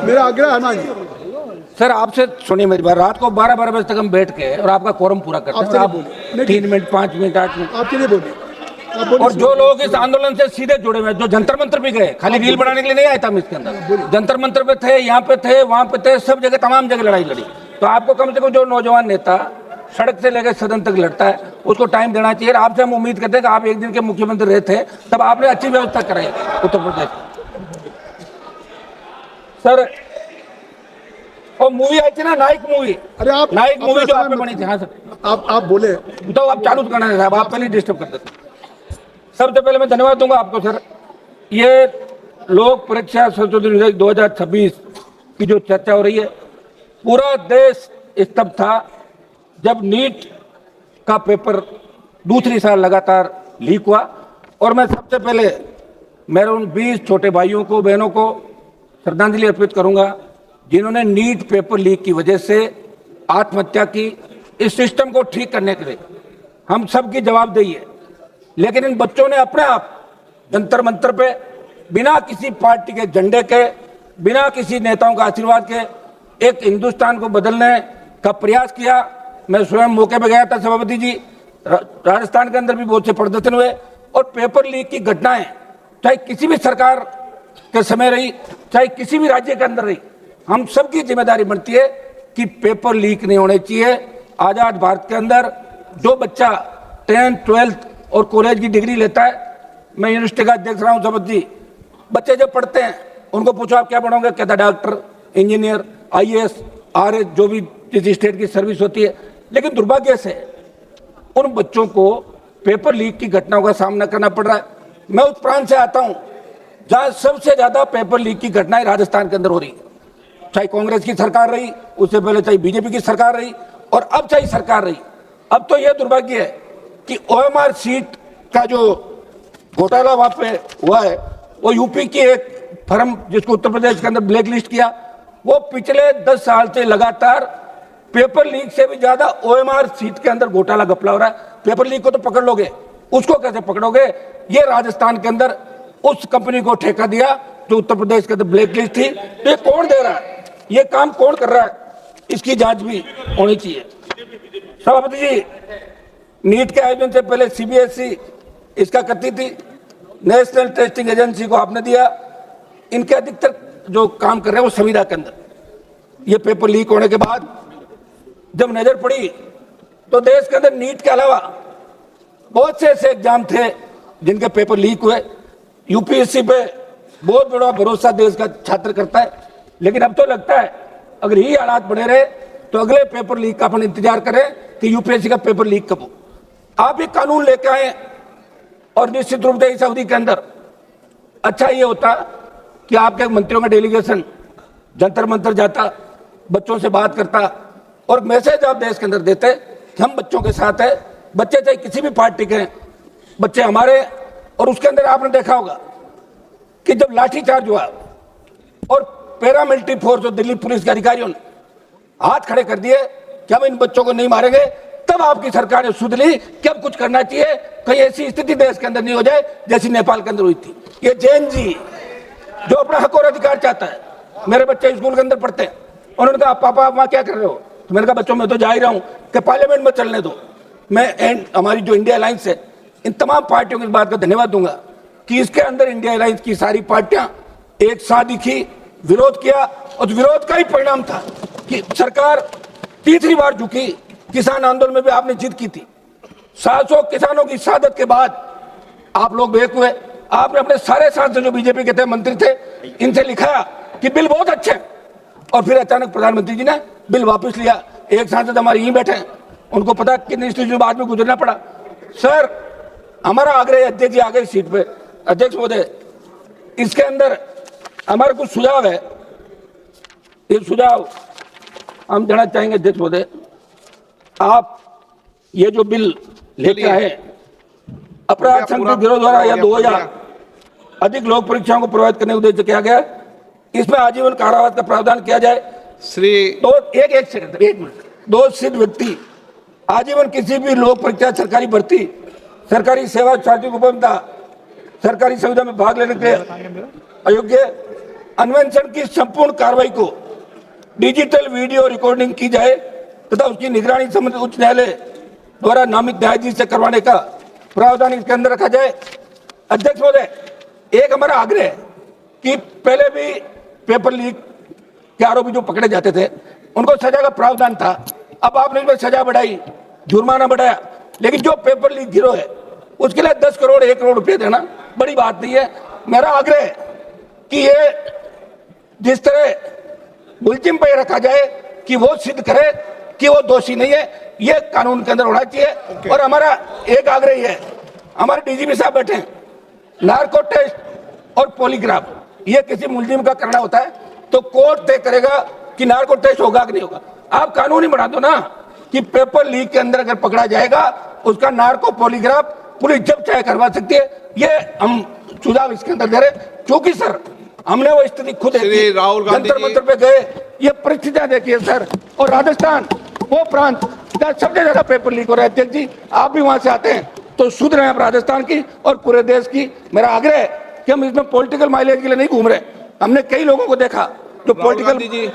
मेरा आग्रह है ना जी। सर आपसे सुनिए मेरी बात, रात को 12-12 बजे तक हम बैठ के और आपका कोरम पूरा करते हैं, आप 3 मिनट 5 मिनट 8 मिनट आपके लिए बोलिए। और जो लोग इस आंदोलन से सीधे जुड़े हुए हैं, जो जंतर मंतर भी गए, खाली रील बनाने के लिए नहीं आया था हम इसके अंदर, जंतर मंतर पे थे, यहाँ पे थे, वहां पे थे, सब जगह तमाम जगह लड़ाई लड़ी। तो आपको कम से कम जो नौजवान नेता सड़क से लेकर सदन तक लड़ता है उसको टाइम देना चाहिए। आपसे हम उम्मीद करते हैं कि आप एक दिन के मुख्यमंत्री रहे थे, तब आपने अच्छी व्यवस्था कराई उत्तर प्रदेश। सर और मूवी आई थी ना, नायक मूवी, अरे आप नायक मूवी जो आप पे बनी थी। हाँ सर आप बोले तो आप चालू करना है साहब, आप पहले डिस्टर्ब कर देते। सबसे पहले मैं धन्यवाद दूंगा आपको सर। ये लोक परीक्षा संशोधन 2026 की जो चर्चा हो रही है, पूरा देश स्तब्ध था जब नीट का पेपर दूसरी साल लगातार लीक हुआ। और मैं सबसे पहले मेरे उन 20 छोटे भाइयों को बहनों को श्रद्धांजलि अर्पित करूंगा जिन्होंने नीट पेपर लीक की वजह से आत्महत्या की। इस सिस्टम को ठीक करने के लिए हम सबकी जवाबदेही है, लेकिन इन बच्चों ने अपने आप जंतर मंतर पे बिना किसी पार्टी के झंडे के, बिना किसी नेताओं का आशीर्वाद के एक हिंदुस्तान को बदलने का प्रयास किया। मैं स्वयं मौके पर गया था सभापति जी, राजस्थान के अंदर भी बहुत से प्रदर्शन हुए और पेपर लीक की घटनाएं चाहे किसी भी सरकार के समय रही, चाहे किसी भी राज्य के अंदर रही, हम सबकी जिम्मेदारी बनती है कि पेपर लीक नहीं होने चाहिए। आजाद भारत के अंदर जो बच्चा 10th 12th और कॉलेज की डिग्री लेता है, मैं यूनिवर्सिटी का अध्यक्ष रहा हूँ सभापति जी, बच्चे जब पढ़ते हैं उनको पूछो आप क्या पढ़ोगे, कहता डॉक्टर, इंजीनियर, IAS, RS, जो भी जिस स्टेट की सर्विस होती है। लेकिन दुर्भाग्य से उन बच्चों को पेपर लीक की घटनाओं का सामना करना पड़ रहा है। मैं उस प्रांत से आता हूं जहां सबसे ज्यादा पेपर लीक की घटनाएं राजस्थान के अंदर हो रही है, चाहे कांग्रेस की सरकार रही, उससे पहले चाहे बीजेपी की सरकार रही और अब चाहे सरकार रही। अब तो यह दुर्भाग्य है कि OMR सीट का जो घोटाला वहां पे हुआ है, वो यूपी की एक फर्म जिसको उत्तर प्रदेश के अंदर ब्लैक लिस्ट किया, वो पिछले 10 साल से लगातार पेपर लीक से भी ज्यादा OMR सीट के अंदर घोटाला घपला हो रहा है। पेपर लीक को तो पकड़ लोगे, उसको कैसे पकड़ोगे? ये राजस्थान के अंदर उस कंपनी को ठेका दिया जो उत्तर प्रदेश के अंदर ब्लैक लिस्ट थी। तो ये कौन दे रहा है, ये काम कौन कर रहा है, इसकी जांच भी होनी चाहिए। सभापति जी, नीट के आयोजन से पहले CBSE इसका करती थी, नेशनल टेस्टिंग एजेंसी को आपने दिया। इनके अधिकतर जो काम कर रहे हैं वो संविदा के अंदर। ये पेपर लीक होने के बाद जब नजर पड़ी तो देश के अंदर नीट के अलावा बहुत से ऐसे एग्जाम थे जिनके पेपर लीक हुए। UPSC पे बहुत बड़ा भरोसा देश का छात्र करता है, लेकिन अब तो लगता है अगर यही हालात बने रहे तो अगले पेपर लीक का अपन इंतजार करें कि UPSC का पेपर लीक कब हो। आप एक कानून लेके आए और निश्चित रूप से इस अवधि के अंदर अच्छा ये होता कि आपके मंत्रियों का डेलीगेशन जंतर मंतर जाता, बच्चों से बात करता और मैसेज आप देश के अंदर देते कि हम बच्चों के साथ है। बच्चे चाहे किसी भी पार्टी के हैं, बच्चे हमारे। और उसके अंदर आपने देखा होगा कि जब लाठीचार्ज हुआ और पैरामिलिट्री फोर्स और दिल्ली पुलिस के अधिकारियों ने हाथ खड़े कर दिए कि हम इन बच्चों को नहीं मारेंगे, तब आपकी सरकार ने सुध ली कि अब कुछ करना चाहिए, कहीं ऐसी स्थिति देश के अंदर नहीं हो जाए जैसी नेपाल के अंदर हुई थी। ये जैन जी जो अपना हक और अधिकार चाहता है, मेरे बच्चे स्कूल के अंदर पढ़ते हैं, उन्होंने कहा पापा आप वहां क्या कर रहे हो? तो मैंने कहा बच्चों मैं तो जा ही रहा हूं कि पार्लियामेंट में चलने दो। मैं हमारी जो इंडिया अलायंस है, इन तमाम पार्टियों की इस बात का धन्यवाद दूंगा कि इसके अंदर इंडिया अलायंस की सारी पार्टियां एक साथ दिखी, विरोध किया और विरोध का ही परिणाम था कि सरकार तीसरी बार झुकी। किसान आंदोलन में भी आपने जिद की थी। 700 किसानों की शहादत के बाद आप लोग बेक हुए। आपने अपने सारे सांसद जो बीजेपी के थे, मंत्री थे, इनसे लिखा कि बिल बहुत अच्छे हैं और फिर अचानक प्रधानमंत्री जी ने बिल वापस लिया। एक सांसद हमारे यहीं बैठे हैं, उनको पता कितनी स्थिति बाद में गुजरना पड़ा। सर हमारा आग्रह अध्यक्ष जी आ गए सीट पे, अध्यक्ष महोदय इसके अंदर हमारा कुछ सुझाव है, ये सुझाव हम देना चाहेंगे। अध्यक्ष महोदय आप ये जो बिल लेके आए, अपराध संगठित गिरोह द्वारा या 2000 अधिक लोक परीक्षाओं को प्रभावित करने के उद्देश्य से किया गया, इसमें आजीवन कारावास का प्रावधान किया जाए। श्री एक मिनट, दोषित व्यक्ति आजीवन किसी भी लोक परीक्षा, सरकारी भर्ती, सरकारी सेवा, शारीरिक उपलब्धता, सरकारी सुविधा में भाग लेने के अयोग्य अन्वेषण की संपूर्ण कार्रवाई को डिजिटल वीडियो रिकॉर्डिंग की जाए तथा उसकी निगरानी संबंधित उच्च न्यायालय द्वारा नामित न्यायाधीश से करवाने का प्रावधान इसके अंदर रखा जाए। अध्यक्ष महोदय, एक हमारा आग्रह है कि पहले भी पेपर लीक के आरोपी जो पकड़े जाते थे उनको सजा का प्रावधान था, अब आपने इसमें सजा बढ़ाई, जुर्माना बढ़ाया, लेकिन जो पेपर लीक गिरोह है उसके लिए 10 करोड़ 1 करोड़ रुपए देना बड़ी बात नहीं है। मेरा आग्रह है कि ये जिस तरह मुलजिम पे रखा जाए कि वो सिद्ध करे कि वो दोषी नहीं है, ये कानून के अंदर होना चाहिए। और हमारा एक आग्रह ये है, हमारे डीजीपी साहब बैठे हैं, नार्को टेस्ट और पॉलीग्राफ ये किसी मुलजिम का करना होता है तो कोर्ट तय करेगा कि नार्को टेस्ट होगा कि नहीं होगा। आप कानून ही बना दो ना कि पेपर लीक के अंदर अगर पकड़ा जाएगा उसका नार्को पॉलीग्राफ पुलिस जब चाहे करवा सकती है। ये हम सुझाव इसके अंदर दे रहे, क्योंकि सर हमने वो स्थिति खुद राहुल गांधी जंतर मंतर पे गए, ये परिस्थितियां देखिए सर। और राजस्थान वो प्रांत जहाँ सबसे ज्यादा पेपर लीक हो रहा है, अध्यक्ष जी आप भी वहां से आते हैं तो शुद्ध रहे आप राजस्थान की और पूरे देश की। मेरा आग्रह है कि हम इसमें पॉलिटिकल माइलेज के लिए नहीं घूम रहे। हमने कई लोगों को देखा जो राहुल गांधी जी